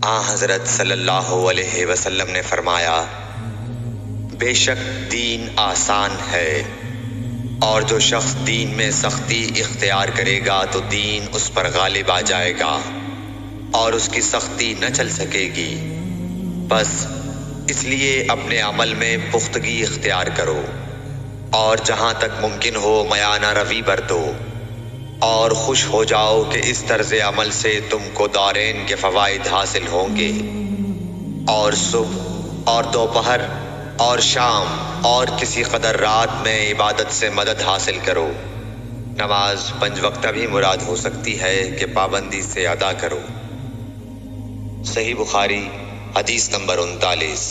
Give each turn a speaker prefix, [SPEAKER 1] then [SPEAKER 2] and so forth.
[SPEAKER 1] حضرت صلی اللہ علیہ وسلم نے فرمایا، بے شک دین آسان ہے، اور جو شخص دین میں سختی اختیار کرے گا تو دین اس پر غالب آ جائے گا اور اس کی سختی نہ چل سکے گی۔ بس اس لیے اپنے عمل میں پختگی اختیار کرو اور جہاں تک ممکن ہو میانہ روی برتو، اور خوش ہو جاؤ کہ اس طرز عمل سے تم کو دارین کے فوائد حاصل ہوں گے، اور صبح اور دوپہر اور شام اور کسی قدر رات میں عبادت سے مدد حاصل کرو۔ نماز 5 وقتہ بھی مراد ہو سکتی ہے کہ پابندی سے ادا کرو۔ صحیح بخاری حدیث نمبر 39۔